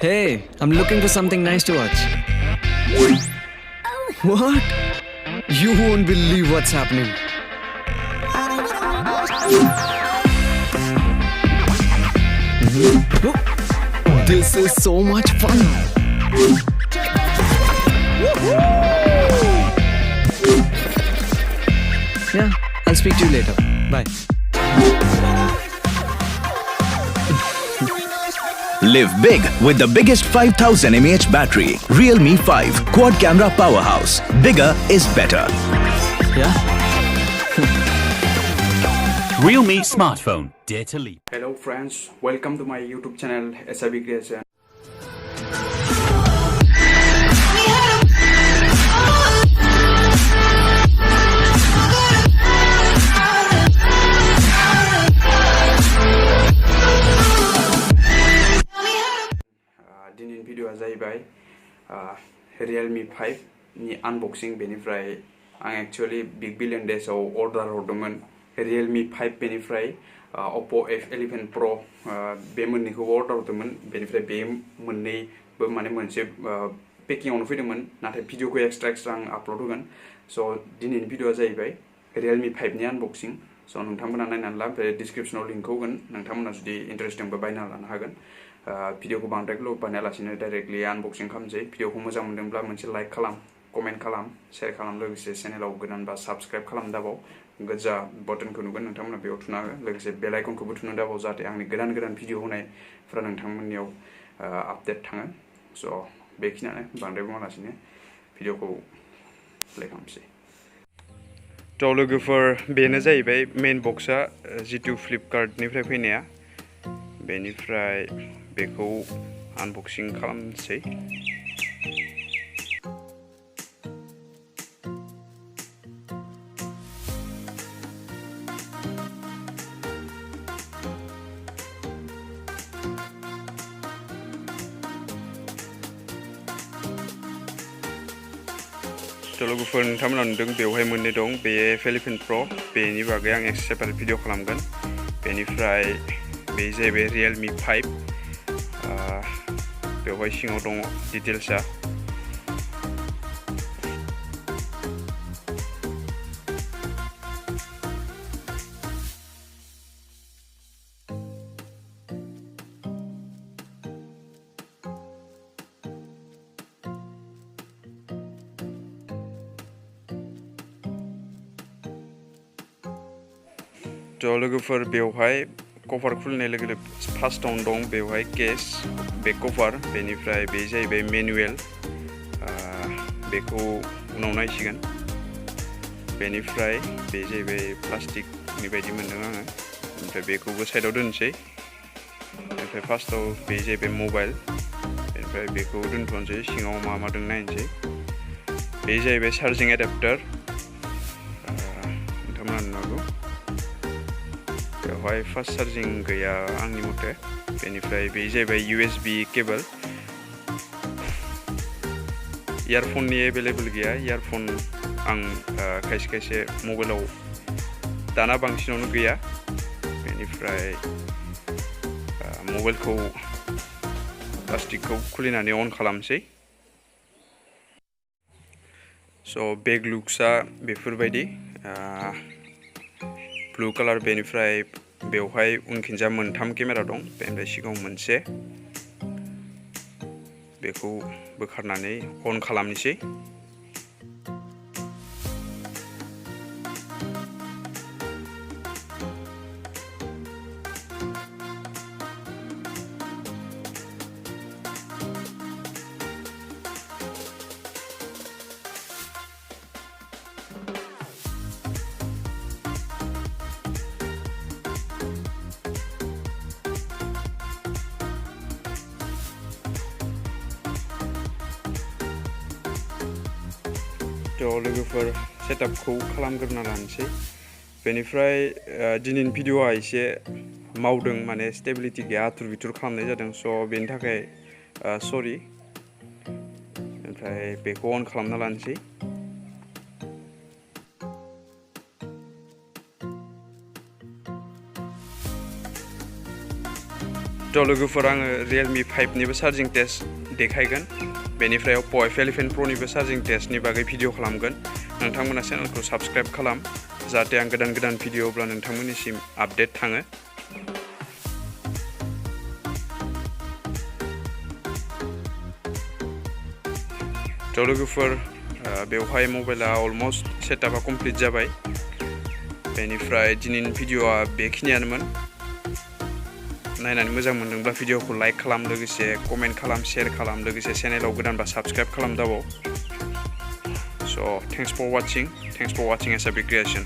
Hey, I'm looking for something nice to watch. What? You won't believe what's happening. This is so much fun. Yeah, I'll speak to you later. Bye. Live big with the biggest 5000 mAh battery. Realme 5 quad camera powerhouse. Bigger is better. Yeah? Realme smartphone. Dare to leap. Hello friends, welcome to my YouTube channel SIB Creation. दिनैनि भिडिअआ जाहैबाय Realme 5 नि unboxing बेनिफ्राय आं actually big billion डेजआव order हरदोंमोन Realme 5 बेनिफ्राय Oppo F11 Pro बे मोननैखौबो order हरदोंमोन बेनिफ्राय बे मोननैबो माने मोनसे पेकिंआवनो फैदोंमोन नाथाय भिडिअखौ एक्सट्रा आं आपल'ड होगोन स' दिनैनि भिडिअआ जाहैबाय Realme 5 नि अनबॉक्सिंग स' नोंथांमोना नायनानै ला ओमफ्राय डिस्क्रिप्शनाव लिंकखौ होगोन नोंथांमोना जुदि इन्टारेस्ट दंबा बायना लानो हागोन भिडिअखौ बांद्राय गोलाव बानायालासिनो डाइरेक्टलि अनबॉक्सिंग खालामसै भिडिअखौ मोजां मोनदोंब्ला मोनसे लाइक खालाम कमेन्ट खालाम शेयार खालाम लोगोसे चेनेलाव गोदानबा साबस्क्राइब खालाम दाबाव गोजा बटनखौ नुगोन नोंथांमोना बेयाव थुना हो लोगोसे बेल आइकनखौबो थुनो दाबाव जाहाथे आंनि गोदान भिडिअ होनायफ्रा नोंथांमोननियाव आपडेट थाङो स' बेखिनियानो बांद्राय बुङालासिनो भिडिअखौ प्ले खालामसै थ' लोगोफोर बेनो जाहैबाय मेन बक्सआ जितु फ्लिपकार्टनिफ्राय फैनाया बेनिफ्राय बेखौ अनबॉक्सिंग खालामसै थ' लोगोफोर नोंथांमोना नुदों बेवहाय मोननै दं बे F11 Pro बेनि बागै आं सेपारेट भिडिअ खालामगोन बेनिफ्राय बे जाहैबाय Realme 5 बेवहाय सिङाव दङ डिटेल्सआ थ' लोगोफोर बेवहाय कभार खुलिनाय लोगो लोगो फार्स्टआवनो दं बेवहाय केस बेक कभार बेनिफ्राय बे जाहैबाय मेनुवेल बेखौ उनाव नायसिगोन बेनिफ्राय बे जाहैबाय प्लास्टिकनि बायदि मोनदों आङो ओमफ्राय बेखौबो साइडआव दोनसै ओमफ्राय फार्स्टआव बे जाहैबाय मबाइल बेनिफ्राय बेखौ दोनथ'नोसै सिङाव मा मा दं नायनोसै बे जाहैबाय चार्जिं एडाप्टार नोंथांमोना नुनो हागौ बेवहाय फास्ट चार्जिं गैया आंनि मथे बेनिफ्राय बे जाहैबाय USB केबल इयारफननि एभेलेबल गैया इयारफन आं खायसे मबाइलाव दाना बांसिनावनो गैया बेनिफ्राय मबाइलखौ प्लास्टिकखौ खुलिनानै अन खालामसै स' बेक लुक्सआ बेफोरबायदि ब्लू कलर बेनिफ्राय बेवहाय उनखिंजा मोनथाम केमेरा दं बेनिफ्राय सिगाङाव मोनसे बेखौ बोखारनानै अन खालामनोसै थ' लोगोफोर सेटआपखौ खालामग्रोना लानोसै बेनिफ्राय दिनैनि भिडिअआ एसे मावदों माने स्टेबिलिटि गैया आथुर बिथुर खालामनाय जादों स' बेनि थाखाय सरि ओमफ्राय बेखौ अन खालामना लानोसै थ' लोगोफोर आङो रियेलमि 5निबो चार्जिं टेस्ट देखायगोन बेनिफ्राय अप्प' F11 Proनिबो चार्जिं टेस्टनि बागै भिडिअ खालामगोन नोंथांमोना चेनेलखौ साबस्क्राइब खालाम जाहाथे आं गोदान भिडिअ अब्ला नोंथांमोननिसिम आपडेट थाङो थ' लोगोफोर बेवहाय मबाइला अलमस्ट सेटआपा कमप्लिट जाबाय बेनिफ्राय दिनैनि भिडिअआ बेखिनियानोमोन नायनानै मोजां मोनदोंब्ला भिडिअखौ लाइक खालाम लोगोसे कमेन्ट खालाम शेयार खालाम लोगोसे चेनेलाव गोदानबा साबस्क्राइब खालाम दाबाव स' thanks for watching S A big creation